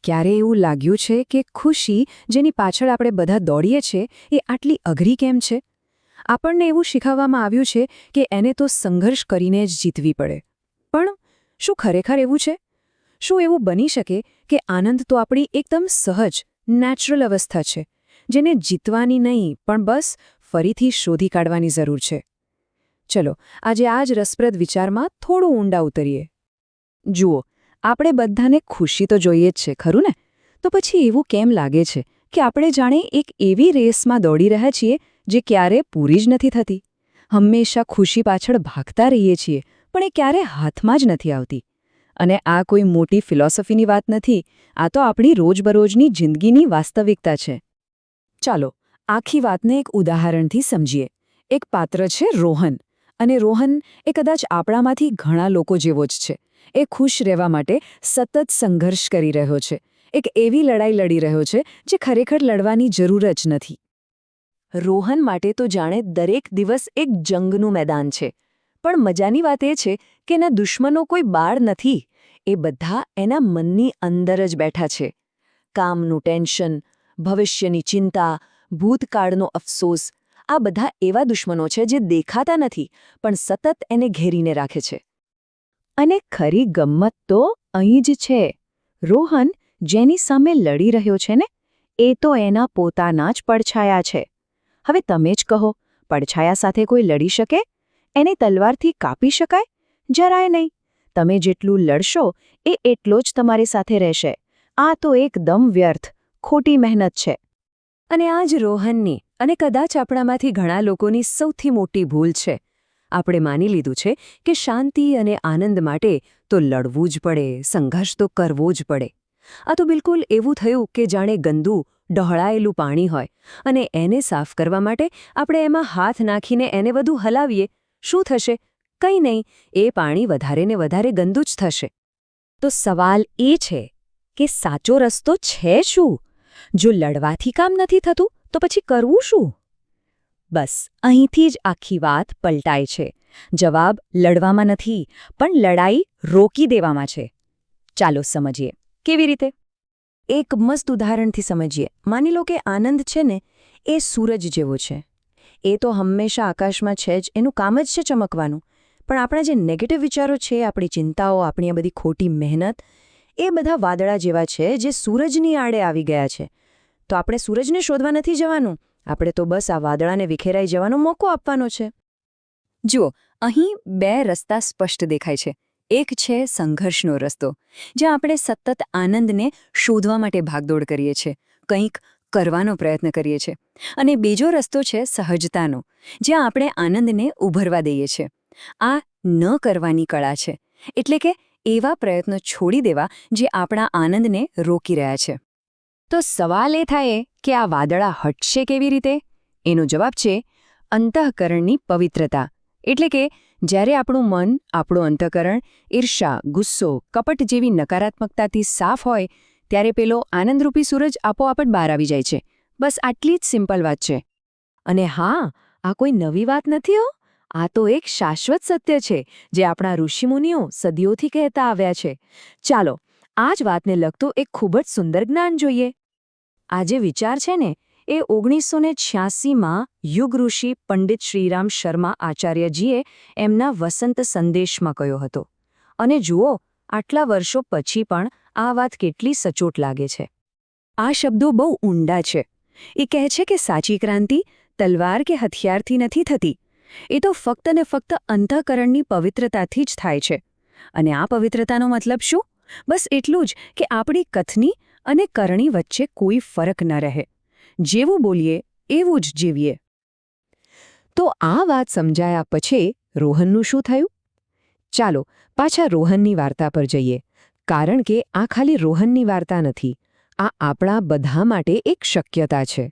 ક્યારે એવું લાગ્યું છે કે ખુશી જેની પાછળ આપણે બધા દોડીએ છીએ એ આટલી અઘરી કેમ છે? આપણને એવું શીખવવામાં આવ્યું છે કે એને તો સંઘર્ષ કરીને જ જીતવી પડે. પણ શું ખરેખર એવું છે? શું એવું બની શકે કે આનંદ તો આપણી એકદમ સહજ, નેચરલ અવસ્થા છે, જેને જીતવાની નહીં પણ બસ ફરીથી શોધી કાઢવાની જરૂર છે? ચલો, આજે આ જ રસપ્રદ વિચારમાં થોડું ઊંડા ઉતરીએ. જુઓ, આપણે બધાને ખુશી તો જોઈએ જ છે, ખરું ને? તો પછી એવું કેમ લાગે છે કે આપણે જાણે એક એવી રેસમાં દોડી રહ્યા છીએ જે ક્યારે પૂરી જ નથી થતી? હંમેશા ખુશી પાછળ ભાગતા રહીએ છીએ, પણ એ ક્યારે હાથમાં જ નથી આવતી. અને આ કોઈ મોટી ફિલોસોફીની વાત નથી, આ તો આપણી રોજબરોજની જિંદગીની વાસ્તવિકતા છે. ચાલો, આખી વાતને એક ઉદાહરણથી સમજીએ. એક પાત્ર છે રોહન, અને રોહન એ કદાચ આપણામાંથી ઘણા લોકો જેવો જ છે. એ ખુશ રહેવા માટે સતત સંઘર્ષ કરી રહ્યો છે, એક એવી લડાઈ લડી રહ્યો છે જે ખરેખર લડવાની જરૂર જ નથી. રોહન માટે તો જાણે દરેક દિવસ એક જંગનું મેદાન છે. પણ મજાની વાત એ છે કે એના દુશ્મનો કોઈ બાળ નથી, એ બધા એના મનની અંદર જ બેઠા છે. કામનું ટેન્શન, ભવિષ્યની ચિંતા, ભૂતકાળનો અફસોસ, આ બધા એવા દુશ્મનો છે જે દેખાતા નથી પણ સતત એને ઘેરીને રાખે છે. અને ખરી ગમ્મત તો અહીં જ છે. રોહન જેની સામે લડી રહ્યો છે ને, એ તો એના પોતાના જ પડછાયા છે. હવે તમે જ કહો, પડછાયા સાથે કોઈ લડી શકે? એને તલવારથી કાપી શકાય? જરાય નહીં. તમે જેટલું લડશો એ એટલો જ તમારી સાથે રહેશે. આ તો એકદમ વ્યર્થ, ખોટી મહેનત છે. અને આ જ રોહનની અને કદાચ આપણામાંથી ઘણા લોકોની સૌથી મોટી ભૂલ છે. આપણે માની લીધું છે કે શાંતિ અને આનંદ માટે તો લડવું જ પડે, સંઘર્ષ તો કરવો જ પડે. આ તો બિલકુલ એવું થયું કે જાણે ગંદુ, ડહોળાયેલું પાણી હોય, અને એને સાફ કરવા માટે આપણે એમાં હાથ નાખીને એને વધુ હલાવીએ. શું થશે? કંઈ નહીં, એ પાણી વધારે ને વધારે ગંદુ જ થશે. તો સવાલ એ છે કે સાચો રસ્તો છે શું? જો લડવાથી કામ નથી થતું, તો પછી કરવું શું? બસ અહીંથી જ આખી વાત પલટાય છે. જવાબ લડવામાં નથી, પણ લડાઈ રોકી દેવામાં છે. ચાલો સમજીએ. કેવી રીતે? એક મસ્ત ઉદાહરણથી સમજીએ. માની લો કે આનંદ છે ને, એ સૂરજ જેવો છે. એ તો હંમેશા આકાશમાં છે જ, એનું કામ જ છે ચમકવાનું. પણ આપણા જે નેગેટિવ વિચારો છે, આપણી ચિંતાઓ, આપણી આ બધી ખોટી મહેનત, એ બધા વાદળા જેવા છે જે સૂરજની આડે આવી ગયા છે. તો આપણે સૂરજને શોધવા નથી જવાનું, આપણે તો બસ આ વાદળાને વિખેરાઈ જવાનો મોકો આપવાનો છે. જુઓ, અહીં બે રસ્તા સ્પષ્ટ દેખાય છે. એક છે સંઘર્ષનો રસ્તો, જ્યાં આપણે સતત આનંદને શોધવા માટે ભાગદોડ કરીએ છીએ, કંઈક કરવાનો પ્રયત્ન કરીએ છીએ. અને બીજો રસ્તો છે સહજતાનો, જ્યાં આપણે આનંદને ઉભરવા દઈએ છીએ. આ ન કરવાની કળા છે, એટલે કે એવા પ્રયત્નો છોડી દેવા જે આપણા આનંદને રોકી રહ્યા છે. તો સવાલ એ થાય કે આ વાદળા હટશે કેવી રીતે? એનો જવાબ છે અંતઃકરણની પવિત્રતા. એટલે કે જ્યારે આપણું મન, આપણું અંતઃકરણ ઈર્ષા, ગુસ્સો, કપટ જેવી નકારાત્મકતાથી સાફ હોય, ત્યારે પેલો આનંદરૂપી સૂરજ આપોઆપ જ બહાર આવી જાય છે. બસ આટલી જ સિમ્પલ વાત છે. અને હા, આ કોઈ નવી વાત નથી હો. આ તો એક શાશ્વત સત્ય છે જે આપણા ઋષિમુનિઓ સદીઓથી કહેતા આવ્યા છે. ચાલો, આ જ વાતને લગતું એક ખૂબ જ સુંદર જ્ઞાન જોઈએ. આ જે વિચાર છે ને, એ 1986માં યુગ ઋષિ પંડિત શ્રીરામ શર્મા આચાર્યજીએ એમના વસંત સંદેશમાં કહ્યો હતો. અને જુઓ, આટલા વર્ષો પછી પણ આ વાત કેટલી સચોટ લાગે છે. આ શબ્દો બહુ ઊંડા છે. એ કહે છે કે સાચી ક્રાંતિ તલવાર કે હથિયારથી નથી થતી. એ તો ફક્ત ને ફક્ત અંતઃકરણની પવિત્રતાથી જ થાય છે. અને આ પવિત્રતાનો મતલબ શું? બસ એટલું જ કે આપણી કથની અને કરણી વચ્ચે કોઈ ફરક ન રહે. જેવું બોલીએ એવું જ જીવીએ. તો આ વાત સમજાયા પછી રોહનનું શું થયું? ચાલો પાછા રોહનની વાર્તા પર જઈએ. કારણ કે આ ખાલી રોહનની વાર્તા નથી, આ આપણા બધા માટે એક શક્યતા છે.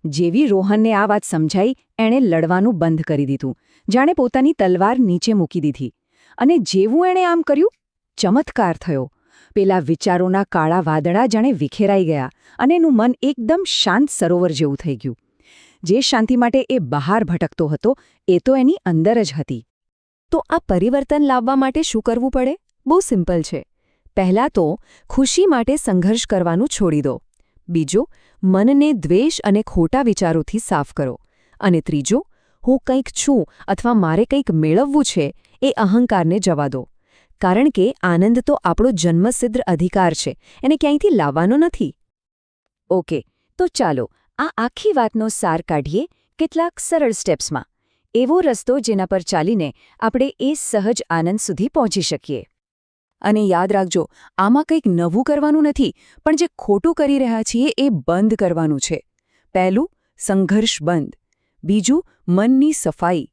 જેવી રોહનને આ વાત સમજાઈ, એણે લડવાનું બંધ કરી દીધું, જાણે પોતાની તલવાર નીચે મૂકી દીધી. અને જેવું એણે આમ કર્યું, ચમત્કાર થયો. પેલા વિચારોના કાળા વાદળા જાણે વિખેરાઈ ગયા, અને એનું મન એકદમ શાંત સરોવર જેવું થઈ ગયું. જે શાંતિ માટે એ બહાર ભટકતો હતો, એ તો એની અંદર જ હતી. તો આ પરિવર્તન લાવવા માટે શું કરવું પડે? બહુ સિમ્પલ છે. પહેલાં તો ખુશી માટે સંઘર્ષ કરવાનું છોડી દો. બીજું, મનને દ્વેષ અને ખોટા વિચારોથી સાફ કરો. અને ત્રીજું, હું કંઈક છું અથવા મારે કંઈક મેળવવું છે એ અહંકારને જવા દો. કારણ કે આનંદ તો આપણો જન્મસિદ્ધ અધિકાર છે, એને ક્યાંયથી લાવવાનો નથી. ઓકે, તો ચાલો આ આખી વાતનો સાર કાઢીએ કેટલાક સરળ સ્ટેપ્સમાં. એવો રસ્તો જેના પર ચાલીને આપણે એ સહજ આનંદ સુધી પહોંચી શકીએ. અને યાદ રાખજો, આમાં કંઈક નવું કરવાનું નથી, પણ જે ખોટું કરી રહ્યા છીએ એ બંધ કરવાનું છે. પહેલું, સંઘર્ષ બંધ. બીજું, મનની સફાઈ.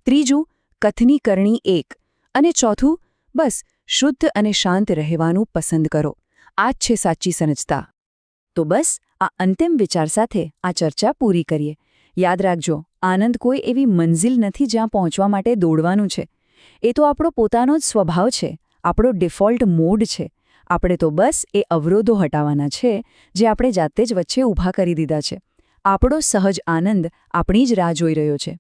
ત્રીજું, કથની કરણી એક. અને ચોથું, બસ શુદ્ધ અને શાંત રહેવાનું પસંદ કરો. આ જ છે સાચી સહજતા. તો બસ આ અંતિમ વિચાર સાથે આ ચર્ચા પૂરી કરીએ. યાદ રાખજો, આનંદ કોઈ એવી મંઝિલ નથી જ્યાં પહોંચવા માટે દોડવાનું છે. એ તો આપણો પોતાનો જ સ્વભાવ છે, આપણો ડિફોલ્ટ મોડ છે. આપણે તો બસ એ અવરોધો હટાવવાના છે જે આપણે જાતે જ વચ્ચે ઊભા કરી દીધા છે. આપણો સહજ આનંદ આપણી જ રાહ જોઈ રહ્યો છે.